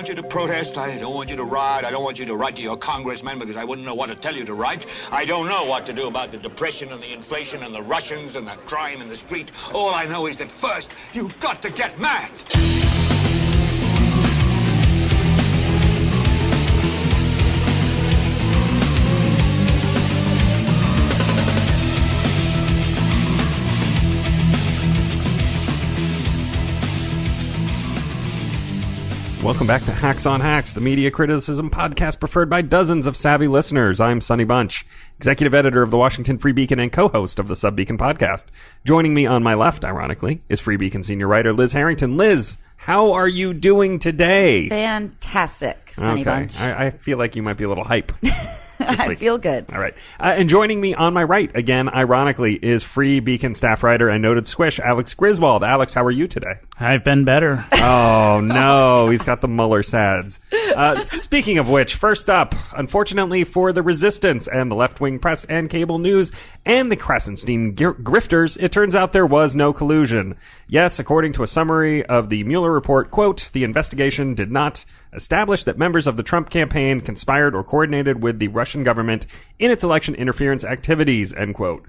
want you to protest. I don't want you to riot. I don't want you to write to your congressman because I wouldn't know what to tell you to write. I don't know what to do about the depression and the inflation and the Russians and the crime in the street. All I know is that first, you've got to get mad. Welcome back to Hacks on Hacks, the media criticism podcast preferred by dozens of savvy listeners. I'm Sonny Bunch, executive editor of the Washington Free Beacon and co-host of the Sub Beacon podcast. Joining me on my left, ironically, is Free Beacon senior writer Liz Harrington. Liz, how are you doing today? Fantastic, Sonny Bunch. I feel like you might be a little hype. I feel good. All right. And joining me on my right, again, ironically, is Free Beacon staff writer and noted squish, Alex Griswold. Alex, how are you today? I've been better. Oh, no. He's got the Mueller sads. Speaking of which, first up, unfortunately for the resistance and the left-wing press and cable news and the Krasenstein grifters, it turns out there was no collusion. Yes, according to a summary of the Mueller Report, quote, the investigation did not establish that members of the Trump campaign conspired or coordinated with the Russian government in its election interference activities, end quote.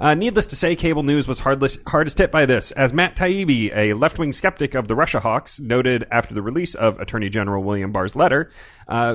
Needless to say, cable news was hardest hit by this, as Matt Taibbi, a left-wing skeptic of the Russia hawks, noted after the release of Attorney General William Barr's letter.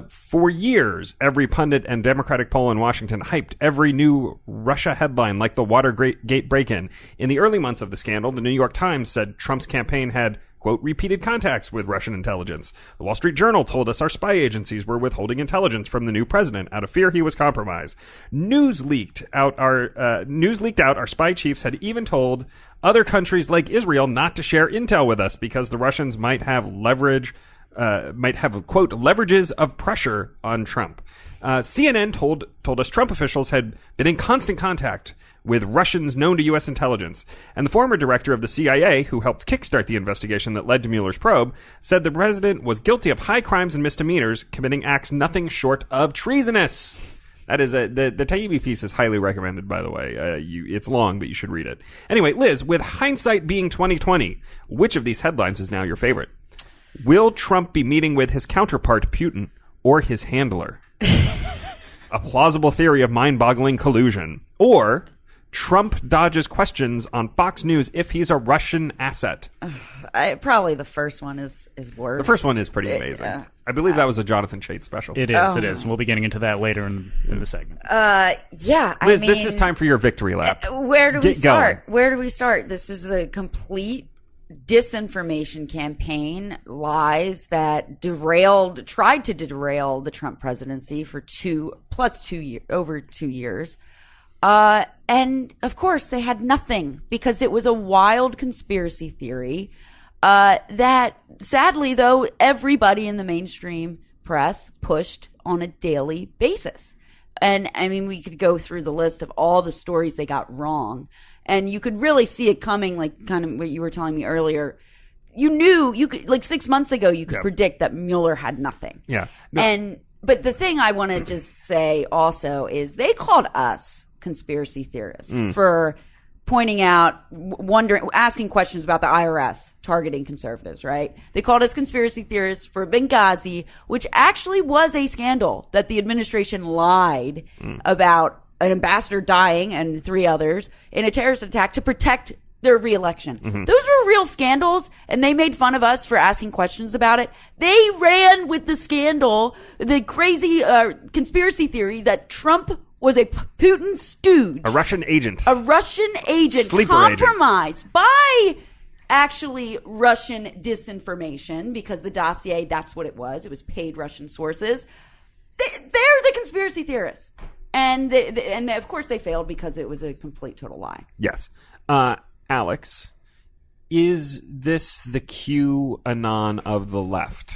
For years, every pundit and Democratic poll in Washington hyped every new Russia headline like the Watergate break-in. In the early months of the scandal, the New York Times said Trump's campaign had, quote, repeated contacts with Russian intelligence. The Wall Street Journal told us our spy agencies were withholding intelligence from the new president out of fear he was compromised. News leaked out our spy chiefs had even told other countries like Israel not to share intel with us because the Russians might have quote, leverages of pressure on Trump. CNN told us Trump officials had been in constant contact with Russians known to U.S. intelligence. And the former director of the CIA, who helped kickstart the investigation that led to Mueller's probe, said the president was guilty of high crimes and misdemeanors, committing acts nothing short of treasonous. That is the Taibbi piece is highly recommended, by the way. It's long, but you should read it. Anyway, Liz, with hindsight being 2020, which of these headlines is now your favorite? Will Trump be meeting with his counterpart, Putin, or his handler? A plausible theory of mind-boggling collusion. Or Trump dodges questions on Fox News if he's a Russian asset. Probably the first one is worse. The first one is pretty amazing. I believe that was a Jonathan Chait special. It is. It is. We'll be getting into that later in the segment. Yeah. Liz, this is time for your victory lap. Where do we start? Going. Where do we start? This is a complete disinformation campaign, lies that tried to derail the Trump presidency for over 2 years. And of course they had nothing because it was a wild conspiracy theory, that sadly though, everybody in the mainstream press pushed on a daily basis. And I mean, we could go through the list of all the stories they got wrong, and you could really see it coming, like kind of what you were telling me earlier. You could, like 6 months ago, you could predict that Mueller had nothing. Yeah. No. But the thing I want to just say also is they called us conspiracy theorists for pointing out, asking questions about the IRS targeting conservatives, right? They called us conspiracy theorists for Benghazi, which actually was a scandal that the administration lied about an ambassador dying and 3 others in a terrorist attack to protect their reelection. Mm-hmm. Those were real scandals, and they made fun of us for asking questions about it. They ran with the scandal, the crazy conspiracy theory that Trump was a Putin stooge. A Russian agent. Sleeper compromised agent. By actually Russian disinformation, because the dossier, that's what it was. It was paid Russian sources. They're the conspiracy theorists. And of course they failed because it was a complete total lie. Yes. Alex, is this the QAnon of the left?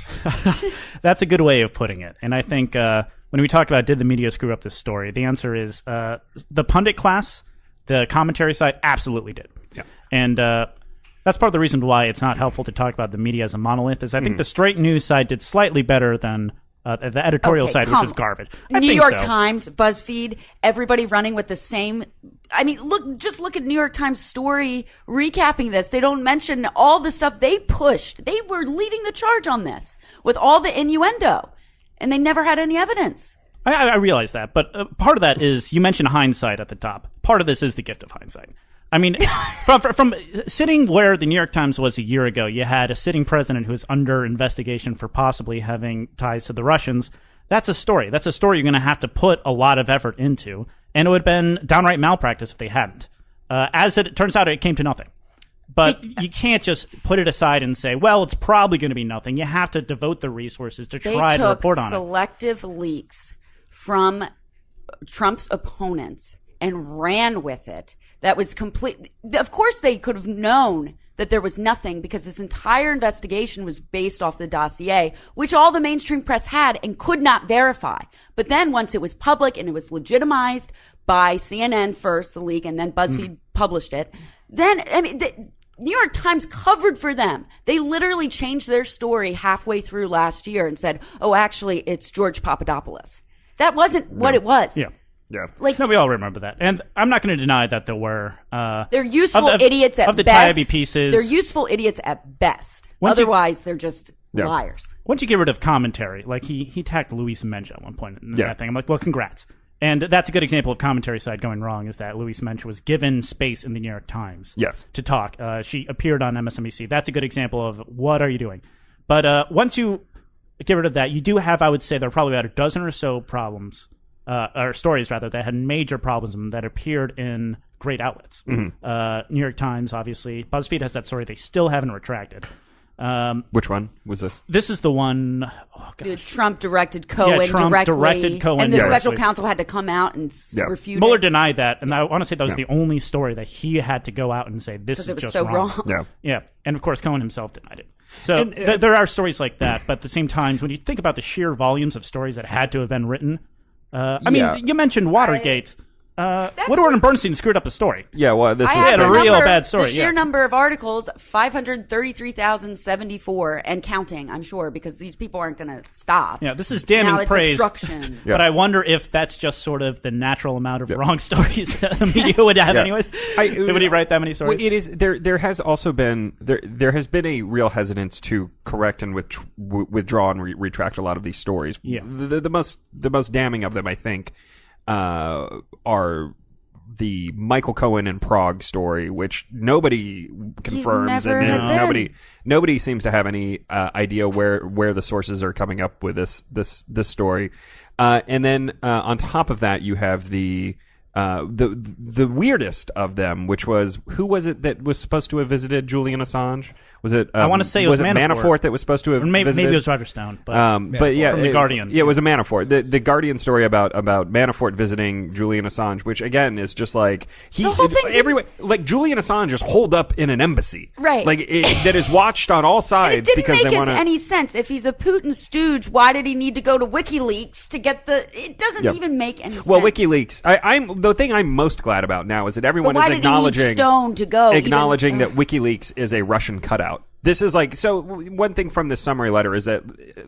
That's a good way of putting it. And I think when we talk about did the media screw up this story, the answer is the pundit class, the commentary side, absolutely did. Yeah. And that's part of the reason why it's not helpful to talk about the media as a monolith, is I think the straight news side did slightly better than the editorial side, which is garbage. New York Times, BuzzFeed, everybody running with the same. I mean, look at New York Times story recapping this. They don't mention all the stuff they pushed. They were leading the charge on this with all the innuendo, and they never had any evidence. I realize that, but part of that is, you mentioned hindsight at the top. Part of this is the gift of hindsight. I mean, from sitting where the New York Times was a year ago, you had a sitting president who was under investigation for possibly having ties to the Russians. That's a story. That's a story you're going to have to put a lot of effort into, and it would have been downright malpractice if they hadn't. As it turns out, it came to nothing. But you can't just put it aside and say, well, it's probably going to be nothing. You have to devote the resources to try to report on it. They took selective leaks from Trump's opponents and ran with it. That was complete. Of course, they could have known that there was nothing, because this entire investigation was based off the dossier, which all the mainstream press had and could not verify. But then once it was public and it was legitimized by CNN first, the leak, and then BuzzFeed published it, then, I mean, the New York Times covered for them. They literally changed their story halfway through last year and said, oh, actually, it's George Papadopoulos. That wasn't what it was. Yeah. Yeah. Like, no, we all remember that. And I'm not going to deny that there were... they're useful idiots at best. Of the Tybee pieces. They're useful idiots at best. Otherwise, they're just liars. Once you get rid of commentary, like he attacked Luis Mencha at one point in that thing. I'm like, well, congrats. And that's a good example of commentary side going wrong, is that Luis Mencha was given space in the New York Times to talk. She appeared on MSNBC. That's a good example of what are you doing. But once you get rid of that, you do have, I would say, there are probably about a dozen or so problems, or stories rather, that had major problems in them that appeared in great outlets. Mm-hmm. New York Times, obviously. BuzzFeed has that story they still haven't retracted. Which one was this? This is the one. Oh, gosh. Trump directed Cohen directed Cohen, and the special counsel had to come out and refute Mueller it. denied that, and I want to say that was the only story that he had to go out and say this is just so wrong. Yeah, and of course Cohen himself denied it. So there are stories like that, but at the same time, when you think about the sheer volumes of stories that had to have been written, I mean, you mentioned Watergate. Woodward and Bernstein screwed up the story. Yeah, well, this is a real bad story. The sheer number of articles, 533,074 and counting, I'm sure, because these people aren't going to stop. Yeah, this is damning praise. Obstruction. But I wonder if that's just sort of the natural amount of wrong stories the media would have anyways. Would he write that many stories? Well, it is. There has also been there has been a real hesitance to correct and withdraw and retract a lot of these stories. Yeah. The most damning of them, I think, are the Michael Cohen in Prague story, which nobody confirms, and nobody seems to have any idea where the sources are coming up with this story. And then on top of that, you have the weirdest of them, which was, who was it that was supposed to have visited Julian Assange? Was it? I want to say it was Manafort that was supposed to have visited? Maybe it was Roger Stone, but yeah, from the Guardian. Yeah, it was a Manafort. The Guardian story about Manafort visiting Julian Assange, which again is just like like Julian Assange is holed up in an embassy, right? Like that is watched on all sides. And it didn't make any sense. If he's a Putin stooge, why did he need to go to WikiLeaks to get the? It doesn't even make any sense. Well, WikiLeaks. The thing I'm most glad about now is that everyone is acknowledging Stone to go, that WikiLeaks is a Russian cutout. This is like, so one thing from this summary letter is that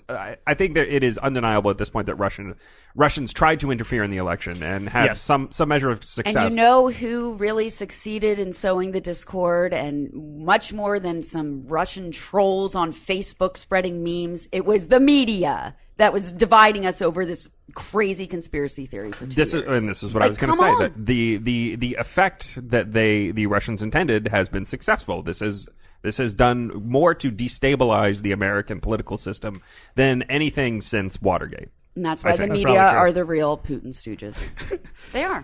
I think that it is undeniable at this point that Russians tried to interfere in the election and had some measure of success. And you know who really succeeded in sowing the discord, and much more than some Russian trolls on Facebook spreading memes? It was the media that was dividing us over this crazy conspiracy theory for 2 years. And this is what I was going to say. That the effect that the Russians intended has been successful. This has done more to destabilize the American political system than anything since Watergate. And that's why the media are the real Putin stooges. They are.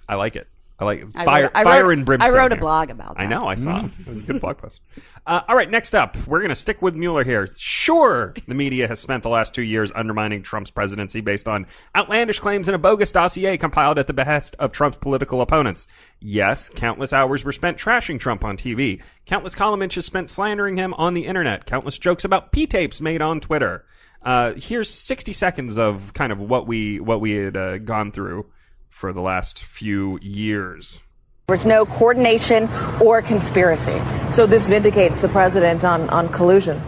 I like it. I like it. Fire and brimstone. I wrote a blog about that. I know. I saw it. It was a good blog post. All right. Next up, we're going to stick with Mueller here. Sure, the media has spent the last 2 years undermining Trump's presidency based on outlandish claims in a bogus dossier compiled at the behest of Trump's political opponents. Yes, countless hours were spent trashing Trump on TV. Countless column inches spent slandering him on the internet. Countless jokes about P-tapes made on Twitter. Here's 60 seconds of kind of what we had gone through for the last few years. There was no coordination or conspiracy. So this vindicates the president on collusion.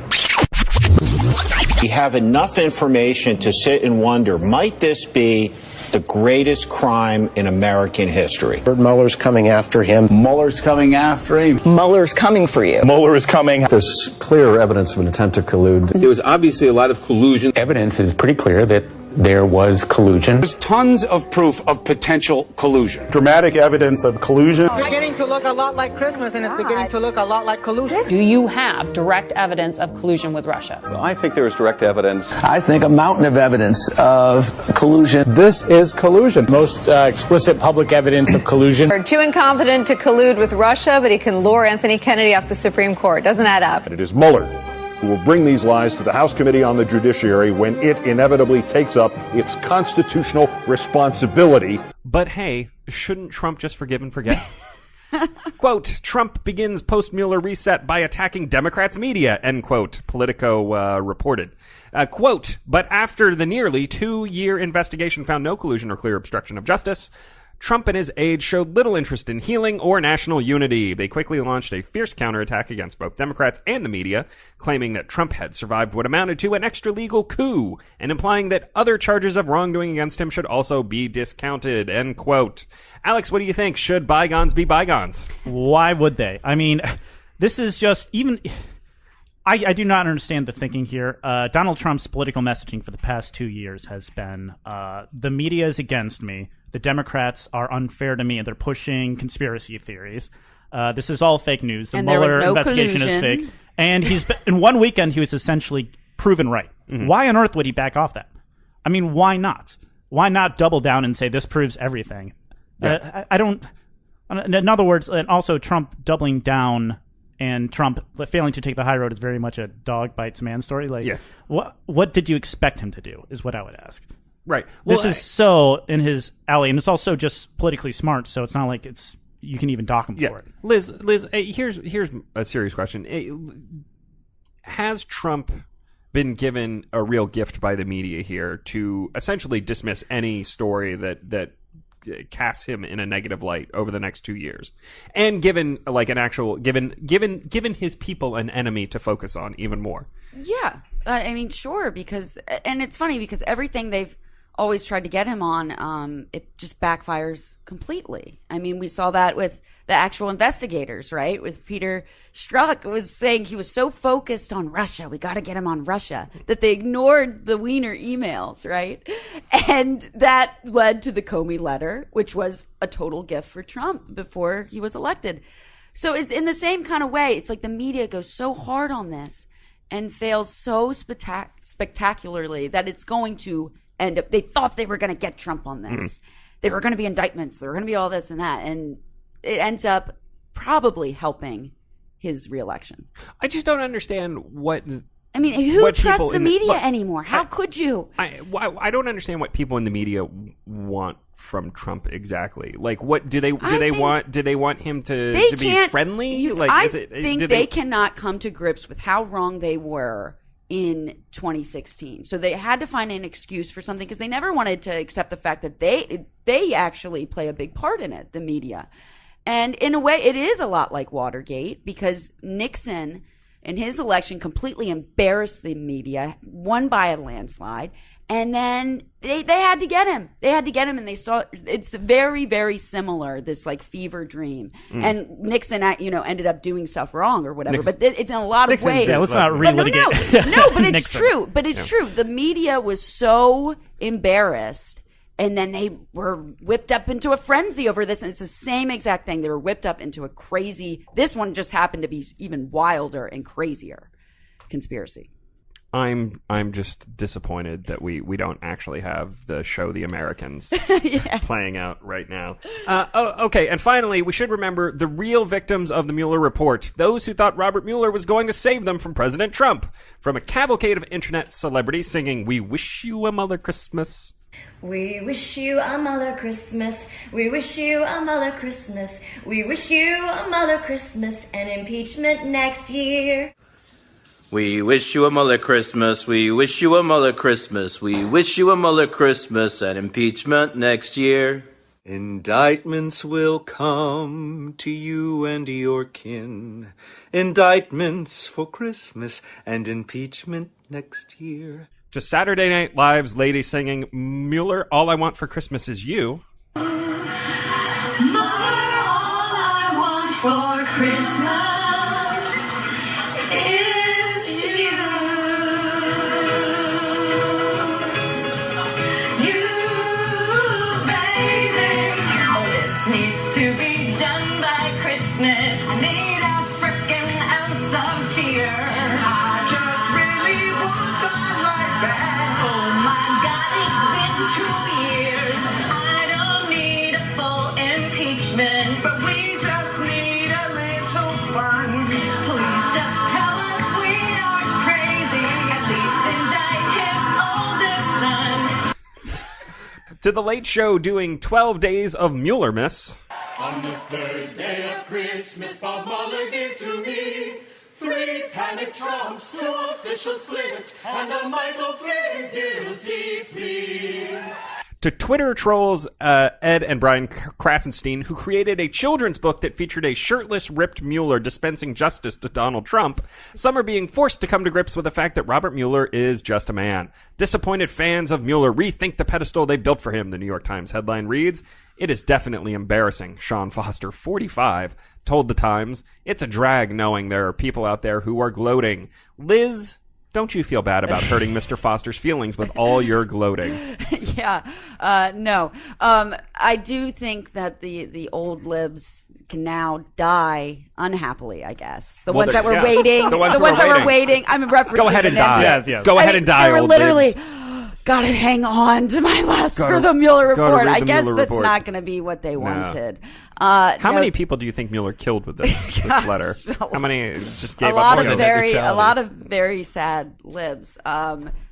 We have enough information to sit and wonder, might this be the greatest crime in American history? Mueller's coming after him. Mueller's coming after him. Mueller's coming for you. Mueller is coming. There's clear evidence of an attempt to collude. There was obviously a lot of collusion. Evidence is pretty clear that there was collusion. There's tons of proof of potential collusion. Dramatic evidence of collusion. It's beginning to look a lot like Christmas, and it's beginning to look a lot like collusion. Do you have direct evidence of collusion with Russia? Well, I think there is direct evidence. I think a mountain of evidence of collusion. This is collusion. Most explicit public evidence of collusion. Too incompetent to collude with Russia, but he can lure Anthony Kennedy off the Supreme Court. Doesn't add up. And it is Mueller who will bring these lies to the House Committee on the Judiciary when it inevitably takes up its constitutional responsibility. But hey, shouldn't Trump just forgive and forget? Quote, Trump begins post-Mueller reset by attacking Democrats' media, end quote, Politico reported. Quote, but after the nearly 2-year investigation found no collusion or clear obstruction of justice, Trump and his aides showed little interest in healing or national unity. They quickly launched a fierce counterattack against both Democrats and the media, claiming that Trump had survived what amounted to an extra-legal coup, and implying that other charges of wrongdoing against him should also be discounted, end quote. Alex, what do you think? Should bygones be bygones? Why would they? I mean, this is just even... I do not understand the thinking here. Donald Trump's political messaging for the past 2 years has been, the media is against me. The Democrats are unfair to me, and they're pushing conspiracy theories. This is all fake news. The Mueller investigation is fake. And in one weekend, he was essentially proven right. Mm-hmm. Why on earth would he back off that? I mean, why not? Why not double down and say this proves everything? Yeah. I don't... In other words, and also Trump doubling down and Trump failing to take the high road is very much a dog bites man story. Like, yeah. What did you expect him to do is what I would ask. Right. This is so in his alley, and it's also just politically smart, so it's not like you can even dock him for it. Liz, here's a serious question. Has Trump been given a real gift by the media here to essentially dismiss any story that casts him in a negative light over the next 2 years, and given like an actual given his people an enemy to focus on even more? Yeah, I mean, sure, because, and it's funny because everything they've always tried to get him on, it just backfires completely. I mean, we saw that with the actual investigators, right? With Peter Strzok was saying he was so focused on Russia, we got to get him on Russia, that they ignored the Weiner emails, right? And that led to the Comey letter, which was a total gift for Trump before he was elected. So it's in the same kind of way. It's like the media goes so hard on this and fails so spectacularly that it's going to end up, they thought they were going to get Trump on this. Mm-hmm. There were going to be indictments. There were going to be all this and that. And it ends up probably helping his reelection. I just don't understand what... I mean, who trusts the media anymore? How could you? I don't understand what people in the media want from Trump exactly. Like, what do they want? Do they want him to be friendly? I think they cannot come to grips with how wrong they were in 2016. So they had to find an excuse for something because they never wanted to accept the fact that they actually play a big part in it, the media. And in a way, it is a lot like Watergate because Nixon in his election completely embarrassed the media, won by a landslide, and then they had to get him. They had to get him, and they saw it's very, very similar, this like fever dream. And Nixon, ended up doing stuff wrong or whatever, but it's in a lot of ways. Yeah, let's not relitigate. No, but it's true. But it's true. The media was so embarrassed, and then they were whipped up into a frenzy over this, and it's the same exact thing. They were whipped up into a crazy. This one just happened to be even wilder and crazier conspiracy. I'm just disappointed that we don't actually have the show The Americans playing out right now. Okay, and finally, we should remember the real victims of the Mueller report, those who thought Robert Mueller was going to save them from President Trump. From a cavalcade of internet celebrities singing, "We wish you a Mueller Christmas." We wish you a Mueller Christmas. We wish you a Mueller Christmas. We wish you a Mueller Christmas and impeachment next year. We wish you a Mueller Christmas. We wish you a Mueller Christmas. We wish you a Mueller Christmas and impeachment next year. Indictments will come to you and your kin. Indictments for Christmas and impeachment next year. To Saturday Night Live's lady singing, Mueller, all I want for Christmas is you. Mueller, all I want for Christmas is you. You, baby. Oh, this needs to be done by Christmas. I need a frickin' ounce of cheer. I just really want God like that. Oh my God, it's been 2 years. I don't need a full impeachment, but we just need a little fun. Please just tell us we aren't crazy. At least indict his oldest son. To The Late Show doing 12 days of Mueller-miss. On the third day of Christmas, Bob Mueller gave to me 3 panicked Trumps, 2 officials flipped, and a Michael Flynn guilty plea. To Twitter trolls Ed and Brian Krasenstein, who created a children's book that featured a shirtless, ripped Mueller dispensing justice to Donald Trump, some are being forced to come to grips with the fact that Robert Mueller is just a man. Disappointed fans of Mueller rethink the pedestal they built for him, the New York Times headline reads. It is definitely embarrassing, Sean Foster, 45, told the Times. It's a drag knowing there are people out there who are gloating. Liz, don't you feel bad about hurting Mr. Foster's feelings with all your gloating? Yeah, no. I do think that the old libs can now die unhappily, I guess. The ones that were waiting. The ones that were waiting. I'm referencing. Go ahead and die. Yes. Go ahead and die, they were old literally, libs. gotta hang on to my lust for the Mueller report. I guess Mueller that's report. not going to be what they wanted. How many people do you think Mueller killed with this letter? How many just gave up on it? A lot of very sad libs.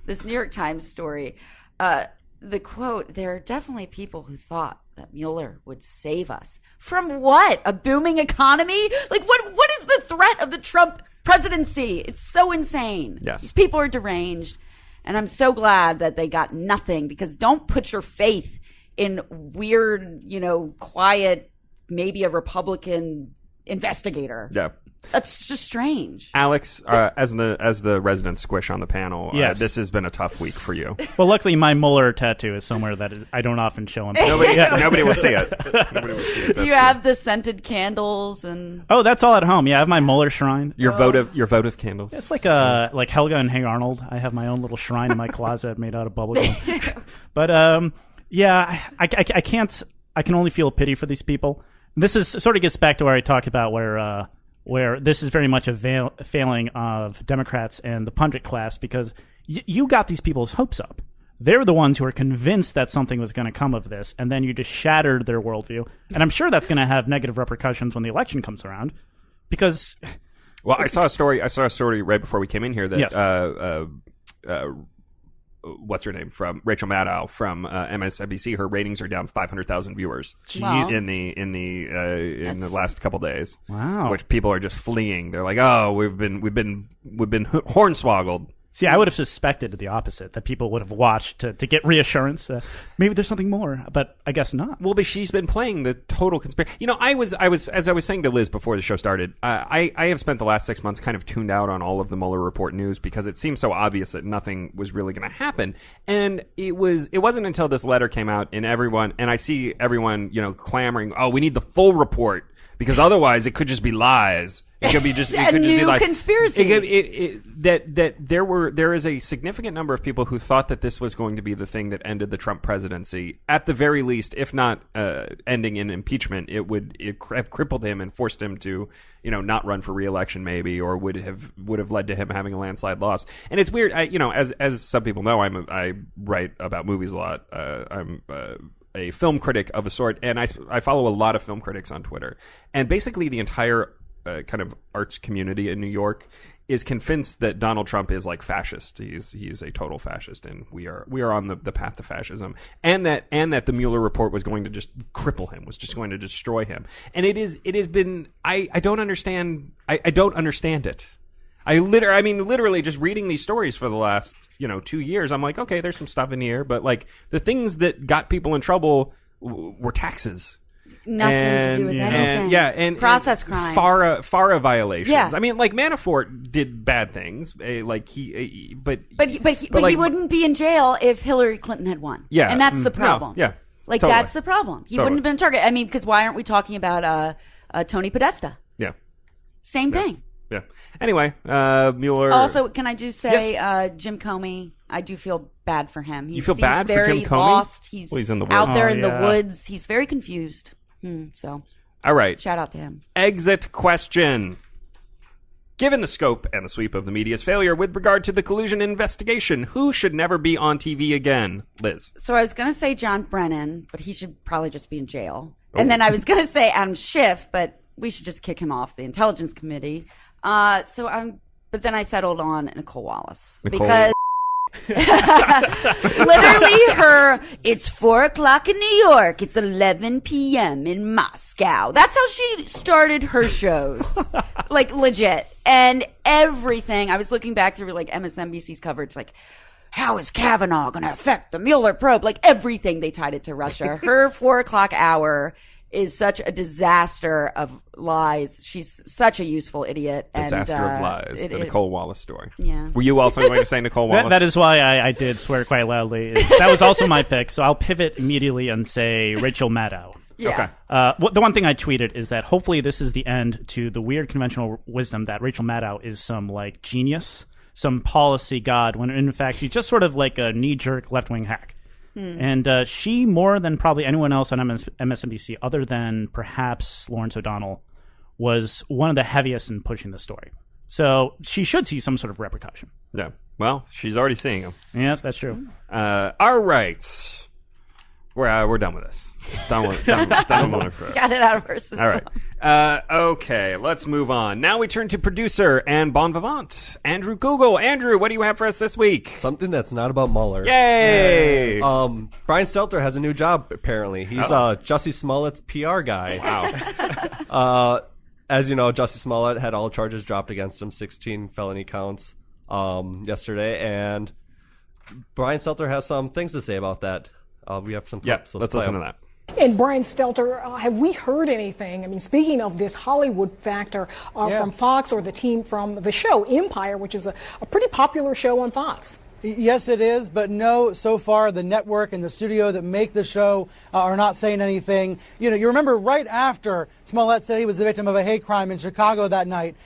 This New York Times story, the quote, there are definitely people who thought that Mueller would save us. From what? A booming economy? Like, what is the threat of the Trump presidency? It's so insane. Yes. These people are deranged. And I'm so glad that they got nothing, because don't put your faith in weird, quiet, maybe a Republican investigator. Yeah. That's just strange. Alex, as the resident squish on the panel, Yes. This has been a tough week for you. Well, luckily my Mueller tattoo is somewhere that I don't often show on. Nobody will see it. Nobody will see it. Do you have the scented candles and? Oh, that's all at home. Yeah, I have my Mueller shrine. Your votive candles. It's like Helga and Hey Arnold. I have my own little shrine in my closet made out of bubblegum. But yeah, I can't. I can only feel pity for these people. This is sort of gets back to where I talked about where this is very much a failing of Democrats and the pundit class, because you got these people's hopes up. They're the ones who are convinced that something was going to come of this, and then you just shattered their worldview. And I'm sure that's going to have negative repercussions when the election comes around, because... Well, I saw a story right before we came in here that what's her name, from Rachel Maddow from MSNBC, her ratings are down 500,000 viewers. Wow. in the last couple days. Wow. Which people are just fleeing. They're like, "Oh, we've been hornswoggled." See, I would have suspected the opposite, that people would have watched to get reassurance. Maybe there's something more, but I guess not. Well, but she's been playing the total conspiracy. I was as I was saying to Liz before the show started, I have spent the last 6 months kind of tuned out on all of the Mueller report news, because it seems so obvious that nothing was really going to happen. And it wasn't until this letter came out and I see everyone, clamoring, "Oh, we need the full report, because otherwise it could just be lies." It could be just a new conspiracy. There is a significant number of people who thought that this was going to be the thing that ended the Trump presidency. At the very least, if not ending in impeachment, it would have crippled him and forced him to, not run for re-election maybe, or would have led to him having a landslide loss. And it's weird. As some people know, I write about movies a lot. I'm a film critic of a sort, and I follow a lot of film critics on Twitter, and basically the entire kind of arts community in New York is convinced that Donald Trump is like fascist. He's a total fascist, and we are on the path to fascism, and that the Mueller report was going to just cripple him, was just going to destroy him. And it has been I don't understand it. Literally just reading these stories for the last 2 years, I'm like, okay, there's some stuff in here, but like the things that got people in trouble were taxes. Nothing to do with anything. And process crimes, FARA violations. Yeah. I mean, like Manafort did bad things. But he wouldn't be in jail if Hillary Clinton had won. Yeah, and that's the problem. No, yeah, like totally. that's the problem. He wouldn't have been targeted. I mean, because why aren't we talking about Tony Podesta? Yeah, same thing. Yeah. Anyway, Mueller. Also, can I just say, Jim Comey? I do feel bad for him. You feel bad for Jim Comey? Lost. He's in the woods. out there in the woods. He's very confused. So, all right. Shout out to him. Exit question. Given the scope and the sweep of the media's failure with regard to the collusion investigation, who should never be on TV again? Liz. So I was going to say John Brennan, but he should probably just be in jail. Oh. And then I was going to say Adam Schiff, but we should just kick him off the Intelligence Committee. But then I settled on Nicole Wallace. Because literally it's 4:00 in New York, it's 11 p.m. in Moscow. That's how she started her shows. Like, legit. And everything, I was looking back through like MSNBC's coverage, like, how is Kavanaugh going to affect the Mueller probe? Like, everything they tied it to Russia. Her 4:00 hour is such a disaster of lies. She's such a useful idiot. Disaster of lies. The Nicole Wallace story. Yeah. Were you also going to say Nicole Wallace? That is why I did swear quite loudly. That was also my pick, so I'll pivot immediately and say Rachel Maddow. Yeah. Okay. The one thing I tweeted is that hopefully this is the end to the weird conventional wisdom that Rachel Maddow is some like genius, some policy god, when in fact she's just sort of like a knee-jerk left-wing hack. And she, more than probably anyone else on MSNBC, other than perhaps Lawrence O'Donnell, was one of the heaviest in pushing the story. So she should see some sort of repercussion. Yeah. Well, she's already seeing them. Yes, that's true. All right. We're done with this. Done with Got it out of her system. All right. Okay, let's move on. Now we turn to producer and bon vivant, Andrew Google. Andrew, what do you have for us this week? Something that's not about Mueller. Yay! Brian Stelter has a new job, apparently. He's Jussie Smollett's PR guy. Wow. As you know, Jussie Smollett had all charges dropped against him, 16 felony counts yesterday, and Brian Stelter has some things to say about that. We have some clips. Let's listen to that. And Brian Stelter, have we heard anything? I mean, speaking of this Hollywood factor from Fox or the team from the show Empire, which is a pretty popular show on Fox. Yes, it is, but no, so far the network and the studio that make the show are not saying anything. You know, you remember right after Smollett said he was the victim of a hate crime in Chicago that night,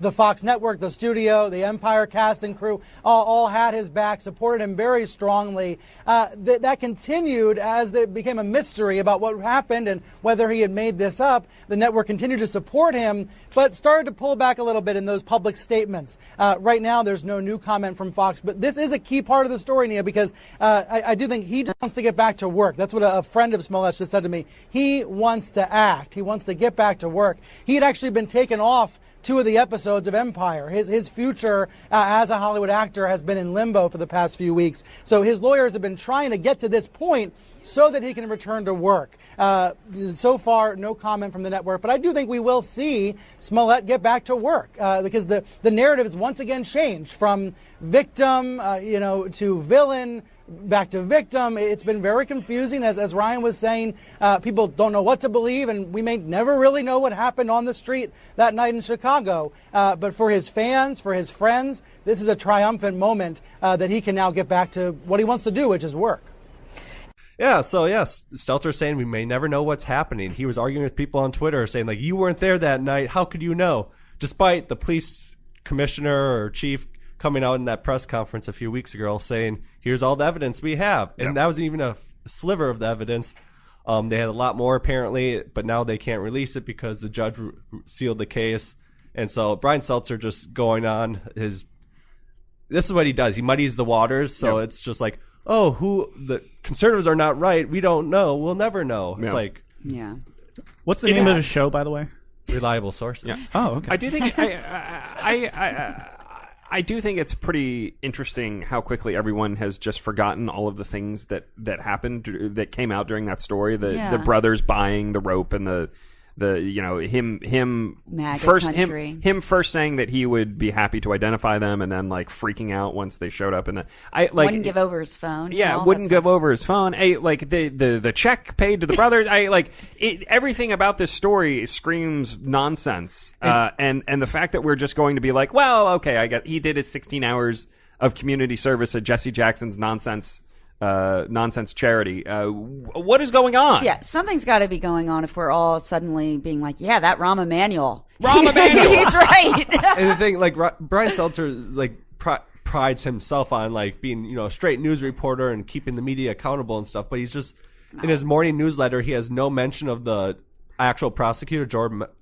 the Fox network, the studio, the Empire cast and crew all had his back, supported him very strongly. That continued as it became a mystery about what happened and whether he had made this up. The network continued to support him, but started to pull back a little bit in those public statements. Right now, there's no new comment from Fox, but this is a key part of the story, Nia, because I do think he just wants to get back to work. That's what a friend of Smollett just said to me. He wants to act. He wants to get back to work. He had actually been taken off 2 of the episodes of Empire. His future as a Hollywood actor has been in limbo for the past few weeks. So his lawyers have been trying to get to this point so that he can return to work. So far, no comment from the network, but I do think we will see Smollett get back to work because the narrative has once again changed from victim, to villain, back to victim. It's been very confusing, as Ryan was saying. People don't know what to believe, and we may never really know what happened on the street that night in Chicago. But for his fans, for his friends, this is a triumphant moment that he can now get back to what he wants to do, which is work. Yeah, so yes, Stelter's saying we may never know what's happening. He was arguing with people on Twitter saying, like, you weren't there that night. How could you know? Despite the police commissioner or chief coming out in that press conference a few weeks ago saying, here's all the evidence we have. And that wasn't even a sliver of the evidence. They had a lot more apparently, but now they can't release it because the judge sealed the case. And so Brian Stelter just going on this is what he does. He muddies the waters. So it's just like, the conservatives are not right. We don't know. We'll never know. It's like, what's the name of the show, by the way? Reliable Sources. Yeah. Oh, okay. I do think I do think it's pretty interesting how quickly everyone has just forgotten all of the things that happened that came out during that story. The brothers buying the rope and the him MAGA first country. him first saying that he would be happy to identify them, and then like freaking out once they showed up, and wouldn't give over his phone. Yeah, wouldn't give over his phone. Like the check paid to the brothers. Everything about this story screams nonsense. And the fact that we're just going to be like, well, okay, I get he did his 16 hours of community service at Jesse Jackson's nonsense charity. What is going on? Yeah, something's got to be going on if we're all suddenly being like, yeah, that Rahm Emanuel. He's right. And the thing, like Brian Stelter, like prides himself on like being a straight news reporter and keeping the media accountable and stuff, but he's just in his morning newsletter he has no mention of the actual prosecutor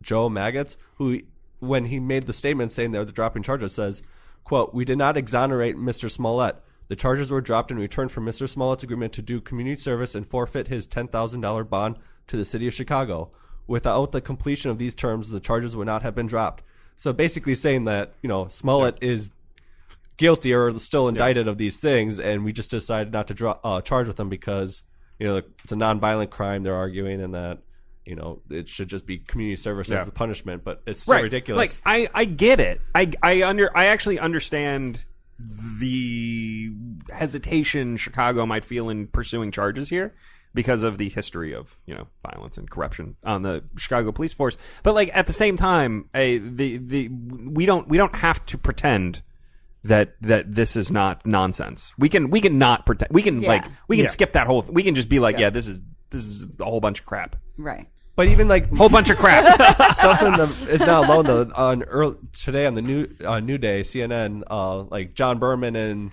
Joe Maggots, who when he made the statement saying they're dropping charges says, quote, "We did not exonerate Mr. Smollett. The charges were dropped in return for Mr. Smollett's agreement to do community service and forfeit his $10,000 bond to the city of Chicago. Without the completion of these terms, the charges would not have been dropped." So basically saying that, Smollett is guilty or still indicted of these things, and we just decided not to charge with him because, it's a nonviolent crime they're arguing, and that, it should just be community service as the punishment, but it's still ridiculous. Like, I get it. I actually understand the hesitation Chicago might feel in pursuing charges here because of the history of violence and corruption on the Chicago police force. But like at the same time, we don't have to pretend that this is not nonsense. We can not pretend. We can skip that whole. We can just be like, this is a whole bunch of crap. Right. But even like whole bunch of crap. Stelter is not alone though. Today on the New Day, CNN, like John Berman and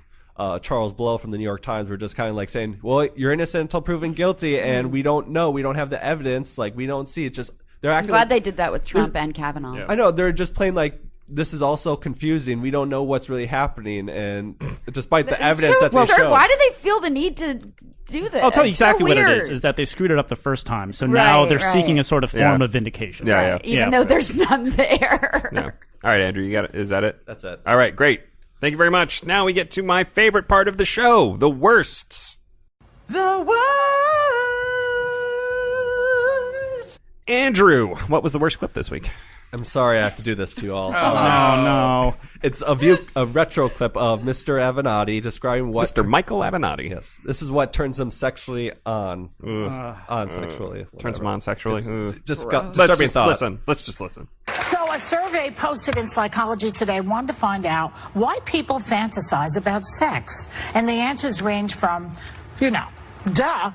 Charles Blow from the New York Times were just kind of like saying, "Well, you're innocent until proven guilty, and we don't know. We don't have the evidence. Like we don't see. It's just they're acting." I'm glad they did that with Trump and Kavanaugh. Yeah. I know they're just playing like this is also confusing. We don't know what's really happening, and despite the evidence that they show, why do they feel the need to do this? I'll tell you exactly so what it weird. is that they screwed it up the first time. So now they're seeking a sort of form of vindication. Even though there's none there. No. All right, Andrew, you got it. Is that it? That's it. All right, great. Thank you very much. Now we get to my favorite part of the show, the worsts. The worst. Andrew, what was the worst clip this week? I'm sorry I have to do this to you all. No. It's a retro clip of Mr. Avenatti describing what... Mr. Michael Avenatti. Yes. This is what turns him sexually on. Sexually. Whatever. Turns him on sexually. Disturbing thought. Let's just listen. So a survey posted in Psychology Today wanted to find out why people fantasize about sex. And the answers range from,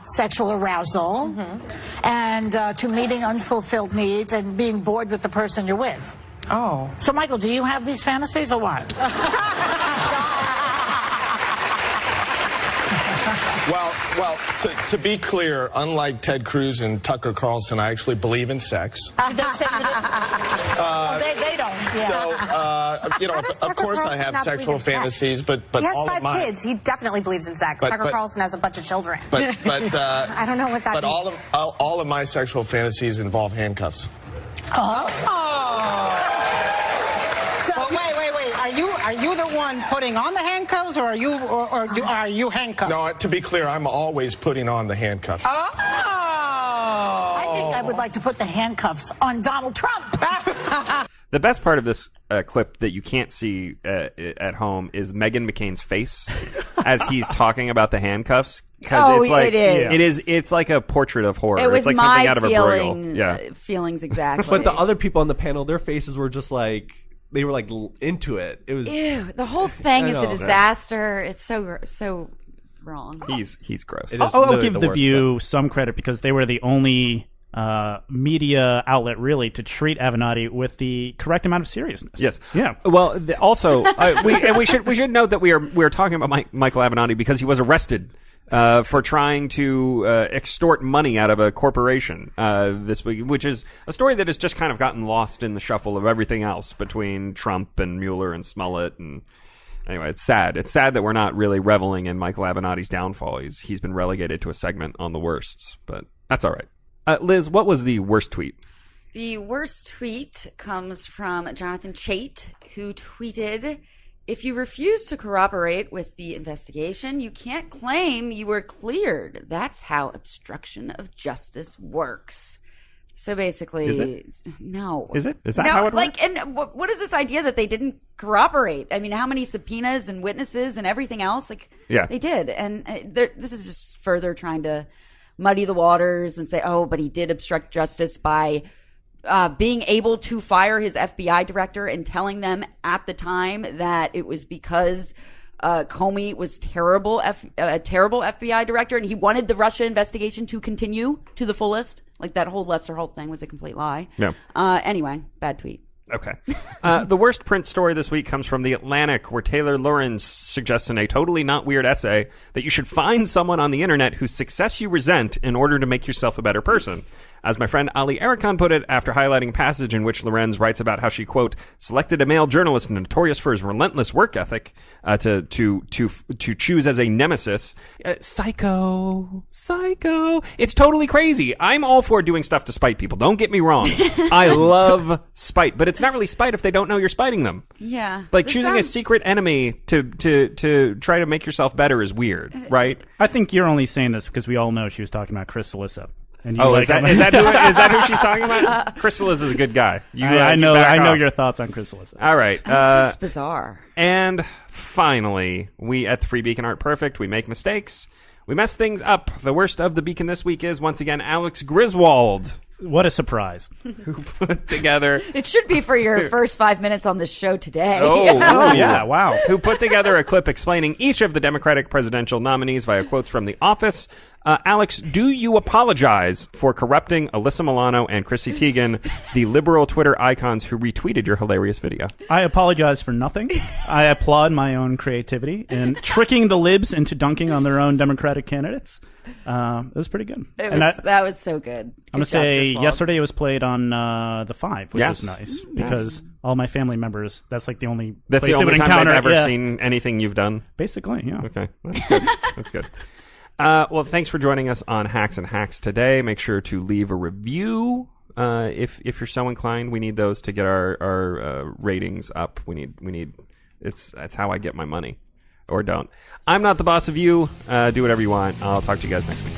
sexual arousal, and to meeting unfulfilled needs and being bored with the person you're with. Oh. So, Michael, do you have these fantasies or what? Well, to be clear, unlike Ted Cruz and Tucker Carlson, I actually believe in sex. They don't. Yeah. So, of course I have sexual fantasies, but he has all 5 of my kids. He definitely believes in sex. Tucker Carlson has a bunch of children. But I don't know what that means. But all of my sexual fantasies involve handcuffs. So wait. Are you the one putting on the handcuffs, or are you handcuffed? No, to be clear, I'm always putting on the handcuffs. I think I would like to put the handcuffs on Donald Trump. The best part of this clip that you can't see at home is Meghan McCain's face as he's talking about the handcuffs. Because it is. It's like a portrait of horror. It was it's like my something out of a Bruegel. Feelings exactly. But the other people on the panel, their faces were just like they were like into it. It was the whole thing is a disaster. It's so wrong. He's gross. I'll give The View some credit because they were the only media outlet really to treat Avenatti with the correct amount of seriousness. Yes. Yeah. Well, also we should note that we are talking about Michael Avenatti because he was arrested for trying to extort money out of a corporation this week, which is a story that has just kind of gotten lost in the shuffle of everything else between Trump and Mueller and Smollett. And anyway, it's sad. It's sad that we're not really reveling in Michael Avenatti's downfall. He's been relegated to a segment on the worsts, but that's all right. Liz, what was the worst tweet? The worst tweet comes from Jonathan Chait, who tweeted, "If you refuse to cooperate with the investigation, you can't claim you were cleared. That's how obstruction of justice works." So basically, Is it? No. Is it? Is that no, how it like, works? and what is this idea that they didn't corroborate? I mean, how many subpoenas and witnesses and everything else? Like, Yeah. they did. And this is just further trying to muddy the waters and say, oh, but he did obstruct justice by being able to fire his FBI director and telling them at the time that it was because Comey was a terrible FBI director, and he wanted the Russia investigation to continue to the fullest. Like, that whole Lester Holt thing was a complete lie. Yeah. Anyway, bad tweet. Okay. The worst print story this week comes from The Atlantic, where Taylor Lorenz suggests in a totally not weird essay that you should find someone on the internet whose success you resent in order to make yourself a better person. As my friend Ali Ericon put it, after highlighting a passage in which Lorenz writes about how she, quote, selected a male journalist notorious for his relentless work ethic to choose as a nemesis. Psycho. It's totally crazy. I'm all for doing stuff to spite people. Don't get me wrong. I love spite, but it's not really spite if they don't know you're spiting them. Yeah. Like, choosing a secret enemy to try to make yourself better is weird, right? I think you're only saying this because we all know she was talking about Chris Cillissa. And is that who she's talking about? Chris Cillissa is a good guy. I know your thoughts on Chris Cillissa. All right. That's just bizarre. And finally, we at the Free Beacon aren't perfect. We make mistakes. We mess things up. The worst of the Beacon this week is, once again, Alex Griswold. What a surprise. Who put together... It should be for your first 5 minutes on this show today. Oh, yeah, wow. Who put together a clip explaining each of the Democratic presidential nominees via quotes from The Office. Alex, do you apologize for corrupting Alyssa Milano and Chrissy Teigen, the liberal Twitter icons who retweeted your hilarious video? I apologize for nothing. I applaud my own creativity in tricking the libs into dunking on their own Democratic candidates. It was pretty good. That was so good. I'm going to say yesterday it was played on the 5, which was nice because all my family members, that's like the only place they would time encounter. They've ever seen anything you've done? Basically, yeah. Okay, that's good. That's good. Well, thanks for joining us on Hacks and Hacks today. Make sure to leave a review if you're so inclined. We need those to get our ratings up. We need. That's how I get my money, or don't. I'm not the boss of you. Do whatever you want. I'll talk to you guys next week.